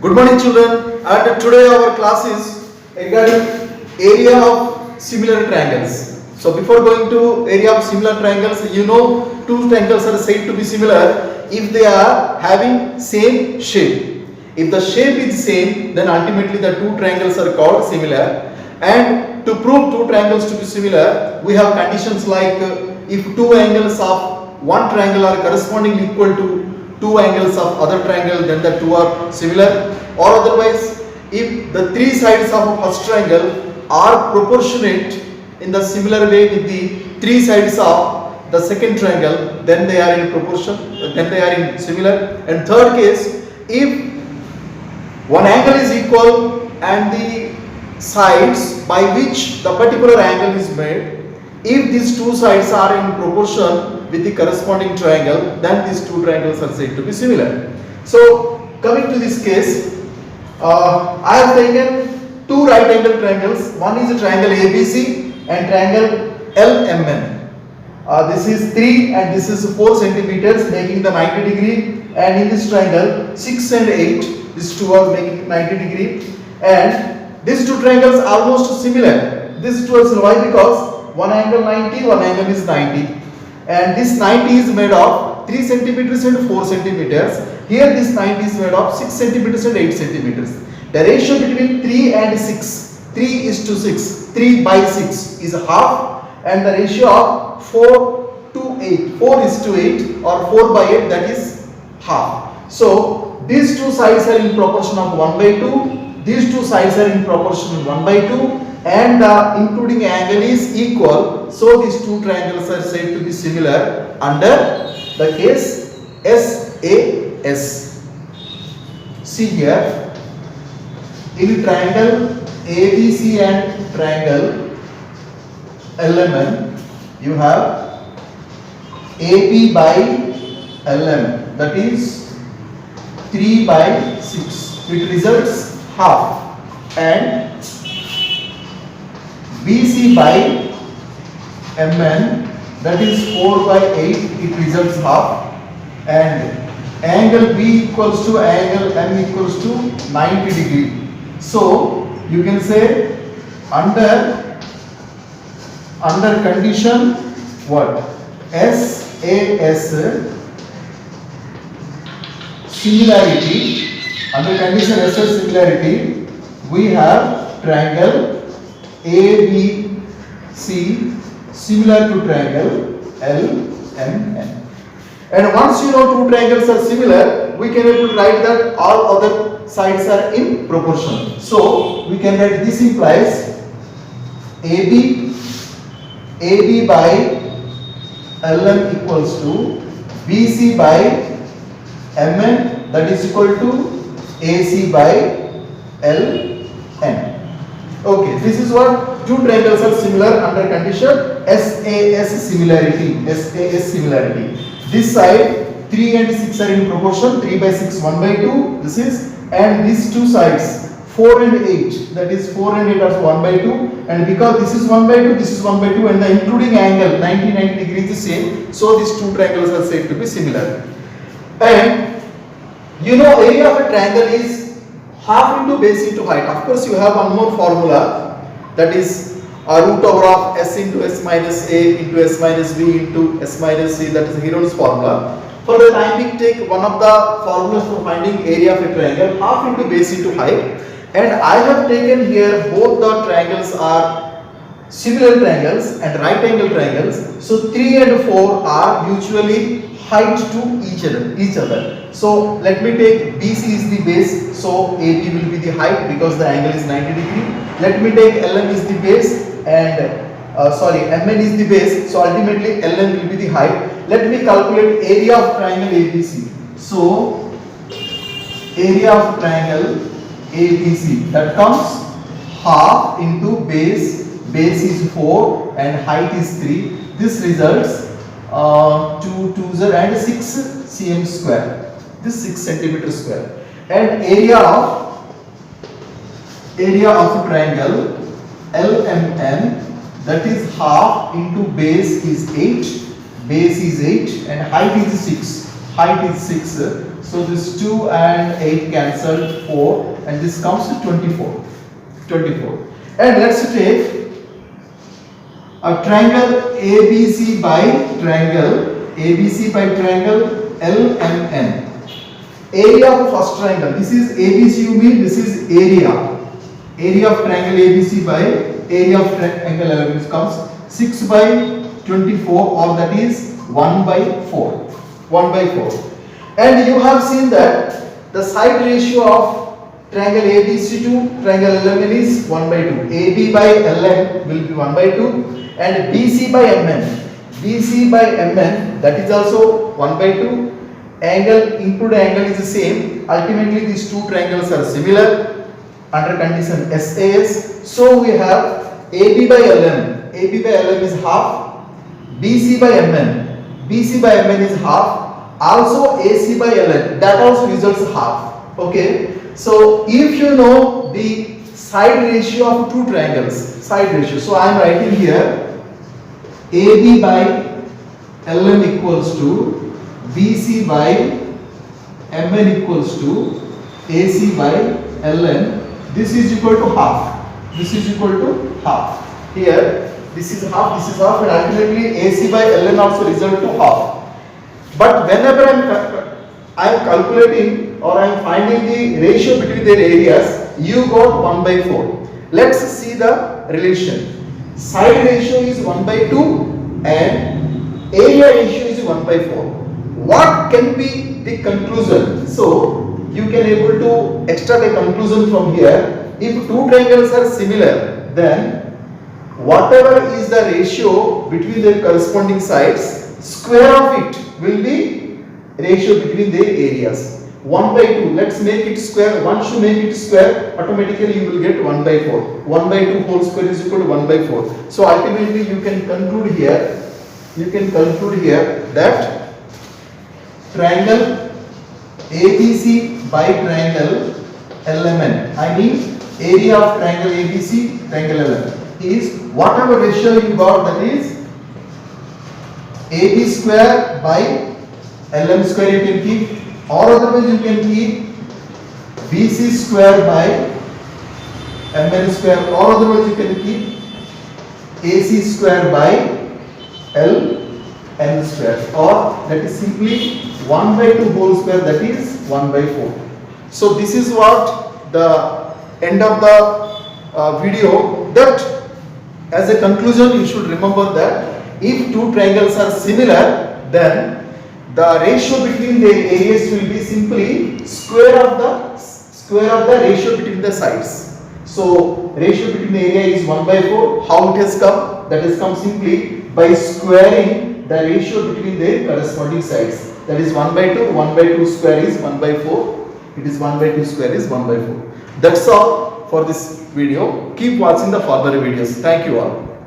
Good morning children, and today our class is regarding area of similar triangles. So before going to area of similar triangles, you know two triangles are said to be similar if they are having same shape. If the shape is same, then ultimately the two triangles are called similar. And to prove two triangles to be similar, we have conditions like if two angles of one triangle are correspondingly equal to two angles of other triangle, then the two are similar. Or otherwise, if the three sides of a first triangle are proportionate in the similar way with the three sides of the second triangle, then they are in proportion, then they are in similar. And third case, if one angle is equal and the sides by which the particular angle is made, if these two sides are in proportion with the corresponding triangle, then these two triangles are said to be similar. So coming to this case, I have taken two right angle triangles. One is a triangle ABC and triangle LMN. This is 3 and this is 4 centimeters, making the 90 degree, and in this triangle 6 and 8, these two are making 90 degree, and these two triangles are almost similar. This two is why? Because one angle 90, one angle is 90, and this 90 is made of 3 centimeters and 4 centimeters. Here this 90 is made of 6 centimeters and 8 centimeters. The ratio between 3 and 6, 3 is to 6, 3 by 6 is half, and the ratio of 4 to 8, 4 is to 8 or 4 by 8, that is half. So these two sides are in proportion of 1 by 2, these two sides are in proportion 1 by 2, and the including angle is equal. So these two triangles are said to be similar under the case SAS. See here, in triangle ABC and triangle LMN, you have AB by LM, that is 3 by 6, it results half, and BC by MN, that is 4 by 8, it results half, and angle B equals to angle M equals to 90 degree. So you can say under condition what? SAS similarity, under condition SAS similarity, we have triangle ABC similar to triangle LMN. And once you know two triangles are similar, we can able to write that all other sides are in proportion. So we can write this implies AB by LM equals to BC by MN, that is equal to AC by LN. Okay, this is what two triangles are similar under condition SAS similarity. SAS similarity. This side 3 and 6 are in proportion, 3 by 6, 1 by 2, this is, and these two sides 4 and 8, that is 4 and 8 are 1 by 2, and because this is 1 by 2, this is 1 by 2, and the including angle 90 degrees is same, so these two triangles are said to be similar. And you know area of a triangle is half into base into height. Of course you have one more formula, that is root over of s into s minus a into s minus b into s minus c, that is Heron's formula. For the time being, take one of the formulas for finding area of a triangle, half into base into height, and I have taken here both the triangles are similar triangles and right angle triangles. So 3 and 4 are mutually height to each other. So let me take BC is the base, so AB will be the height because the angle is 90 degree. Let me take LM is the base, and MN is the base, so ultimately LM will be the height. Let me calculate area of triangle ABC. So area of triangle ABC, that comes half into base is 4 and height is 3. This results 2 2s and 6 cm square, this 6 centimeter square, and area of triangle LMN, that is half into base is 8, and height is 6, height is 6. So this 2 and 8 cancelled 4 and this comes to 24. 24. And let's take a triangle ABC by triangle LMN. Area of first triangle. This is ABC, you mean this is area. Area of triangle ABC by area of triangle LMN comes 6 by 24, or that is 1 by 4. 1 by 4. And you have seen that the side ratio of triangle ABC to triangle LMN is 1 by 2. AB by LM will be 1 by 2 and BC by MN. BC by MN, that is also 1 by 2. Angle, include angle is the same. Ultimately these two triangles are similar under condition SAS. So we have AB by LM. AB by LM is half. BC by MN. BC by MN is half. Also AC by LN. That also results half. Okay. So if you know the side ratio of two triangles, side ratio. So I am writing here AB by LM equals to BC by MN equals to AC by LN. This is equal to half. This is equal to half. Here, this is half, and ultimately AC by LN also result to half. But whenever I am calculating or I am finding the ratio between their areas, you got 1 by 4. Let's see the relation. Side ratio is 1 by 2 and area ratio is 1 by 4. What can be the conclusion? So you can able to extract a conclusion from here. If two triangles are similar, then whatever is the ratio between their corresponding sides, square of it will be ratio between their areas. 1 by 2, let's make it square. Once you make it square, automatically you will get 1 by 4. 1 by 2 whole square is equal to 1 by 4. So ultimately you can conclude here, that triangle ABC by triangle LMN, I mean area of triangle ABC, triangle LMN, is whatever ratio you got, that is AB square by LM square you can keep, or otherwise you can keep BC square by MN square, or otherwise you can keep AC square by LN square, or that is simply 1 by 2 whole square, that is 1 by 4. So this is what the end of the video. That as a conclusion you should remember that if two triangles are similar, then the ratio between their areas will be simply square of the ratio between the sides. So ratio between the area is 1 by 4. How it has come? That has come simply by squaring the ratio between their corresponding sides. That is 1 by 2. 1 by 2 square is 1 by 4. It is 1 by 2 square is 1 by 4. That's all for this video. Keep watching the further videos. Thank you all.